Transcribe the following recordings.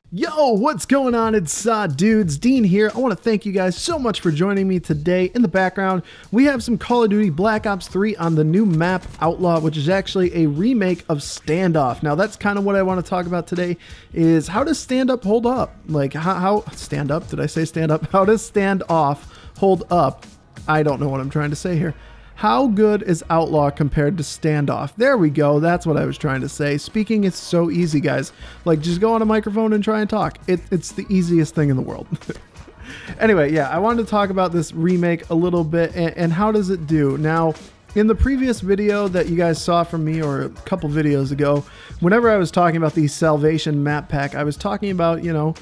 Yo, what's going on? It's dudes, Dean here. I want to thank you guys so much for joining me today. In the background, we have some Call of Duty Black Ops 3 on the new map Outlaw, which is actually a remake of Standoff. Now, that's kind of what I want to talk about today, is how does Stand Up hold up? Like, how Stand Up? Did I say Stand Up? How does Standoff hold up? I don't know what I'm trying to say here. How good is Outlaw compared to Standoff? There we go. That's what I was trying to say. Speaking is so easy, guys. Like, just go on a microphone and try and talk. It's the easiest thing in the world. Anyway, yeah, I wanted to talk about this remake a little bit and how does it do? Now, in the previous video that you guys saw from me, or a couple videos ago, whenever I was talking about the Salvation map pack, I was talking about, you know,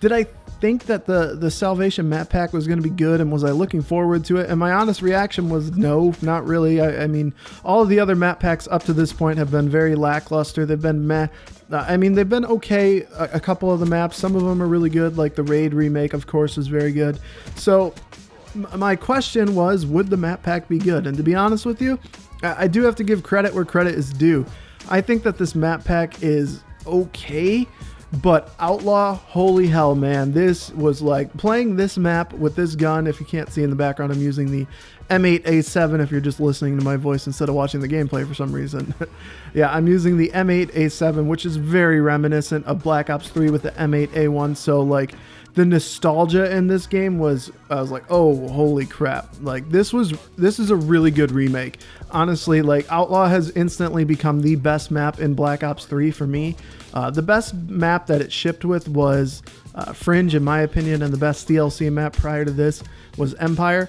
did I think that the Salvation map pack was going to be good, and was I looking forward to it? And my honest reaction was no, not really. I mean, all of the other map packs up to this point have been very lackluster. They've been meh. I mean, they've been okay, a couple of the maps. Some of them are really good, like the Raid remake, of course, is very good. So my question was, would the map pack be good? And to be honest with you, I do have to give credit where credit is due. I think that this map pack is okay. But Outlaw, holy hell, man, this was like playing this map with this gun. If you can't see in the background, I'm using the M8A7 if you're just listening to my voice instead of watching the gameplay for some reason. Yeah, I'm using the M8A7, which is very reminiscent of Black Ops 3 with the M8A1. So like the nostalgia in this game was, I was like, oh, holy crap. Like this is a really good remake. Honestly, like Outlaw has instantly become the best map in Black Ops 3 for me. The best map that it shipped with was Fringe, in my opinion, and the best DLC map prior to this was Empire.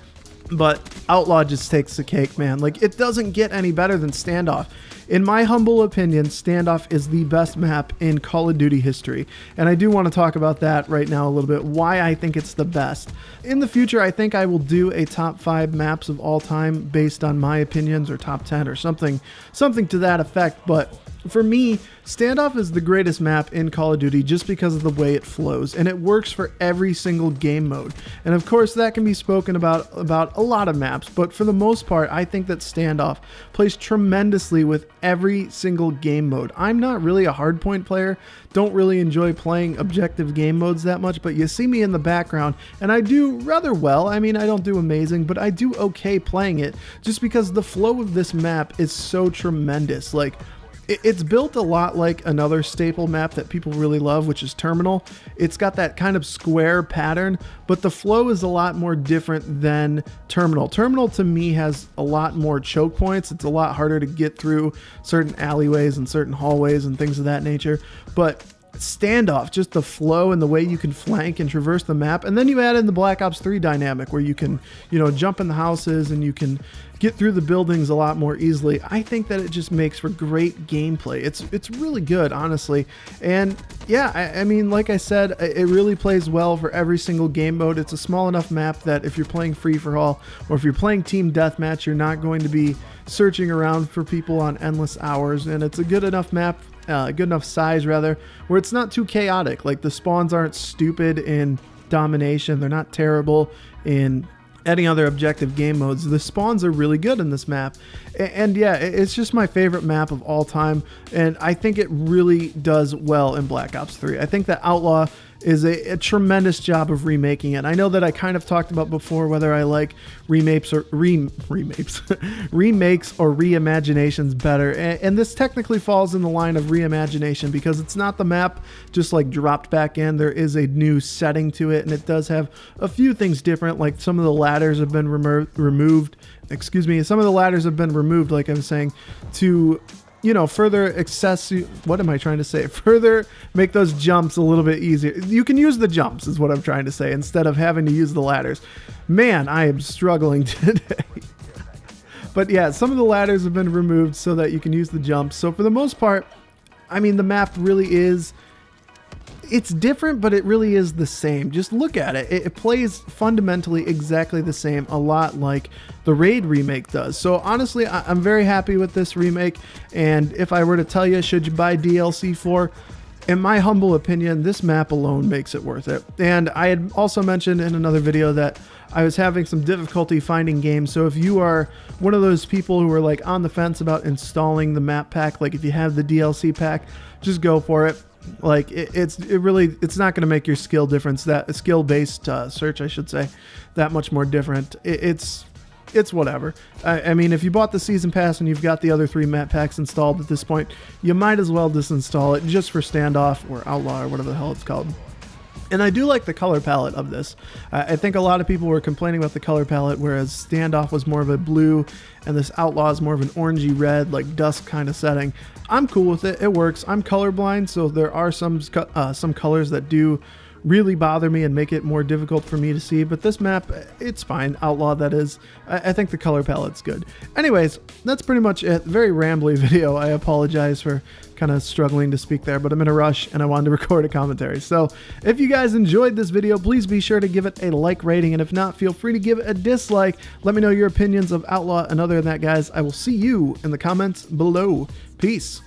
But Outlaw just takes the cake, man. Like, it doesn't get any better than Standoff. In my humble opinion, Standoff is the best map in Call of Duty history. And I do want to talk about that right now a little bit, why I think it's the best. In the future, I think I will do a top 5 maps of all time based on my opinions, or top 10 or something to that effect. But for me, Standoff is the greatest map in Call of Duty just because of the way it flows, and it works for every single game mode. And of course, that can be spoken about a lot of maps, but for the most part, I think that Standoff plays tremendously with every single game mode. I'm not really a hardpoint player, don't really enjoy playing objective game modes that much, but you see me in the background, and I do rather well. I mean, I don't do amazing, but I do okay playing it, just because the flow of this map is so tremendous. Like, it's built a lot like another staple map that people really love, which is Terminal. It's got that kind of square pattern, but the flow is a lot more different than Terminal. Terminal, to me, has a lot more choke points. It's a lot harder to get through certain alleyways and certain hallways and things of that nature. But Standoff, just the flow and the way you can flank and traverse the map. And then you add in the Black Ops 3 dynamic where you can, you know, jump in the houses and you can get through the buildings a lot more easily. I think that it just makes for great gameplay. It's really good, honestly. And yeah, I mean, like I said, it really plays well for every single game mode. It's a small enough map that if you're playing free-for-all or if you're playing team deathmatch, you're not going to be searching around for people on endless hours. And it's a good enough map, good enough size rather, where it's not too chaotic. Like, the spawns aren't stupid in Domination. They're not terrible in any other objective game modes. The spawns are really good in this map, and yeah, it's just my favorite map of all time, and I think it really does well in Black Ops 3. I think that Outlaw is a tremendous job of remaking it. I know that I kind of talked about before whether I like remakes or remakes or reimaginations better, and this technically falls in the line of reimagination because it's not the map just like dropped back in. There is a new setting to it, and it does have a few things different, like some of the ladders have been removed. Excuse me, some of the ladders have been removed, like I was saying, to, you know, further further make those jumps a little bit easier. You can use the jumps is what I'm trying to say, instead of having to use the ladders. Man, I am struggling today. But yeah, some of the ladders have been removed so that you can use the jumps. So for the most part, I mean, the map really is, it's different, but it really is the same. Just look at it. It plays fundamentally exactly the same, a lot like the Raid remake does. So honestly, I'm very happy with this remake. And if I were to tell you, should you buy DLC for? in my humble opinion, this map alone makes it worth it. And I had also mentioned in another video that I was having some difficulty finding games. So if you are one of those people who are like on the fence about installing the map pack, like if you have the DLC pack, just go for it. Like it's not going to make your skill difference, that skill based search, I should say, that much more different. It's whatever. I mean, if you bought the season pass and you've got the other 3 map packs installed at this point, you might as well disinstall it just for Standoff or Outlaw or whatever the hell it's called. And I do like the color palette of this. I think a lot of people were complaining about the color palette, whereas Standoff was more of a blue and this Outlaw is more of an orangey red, like dusk kind of setting. I'm cool with it. It works. I'm colorblind, so there are some colors that do really bother me and make it more difficult for me to see, but this map, it's fine. Outlaw, that is. I think the color palette's good. Anyways, that's pretty much it. Very rambly video. I apologize for kind of struggling to speak there, but I'm in a rush and I wanted to record a commentary. So if you guys enjoyed this video, please be sure to give it a like rating, and if not, feel free to give it a dislike. Let me know your opinions of Outlaw, and other than that, guys, I will see you in the comments below. Peace.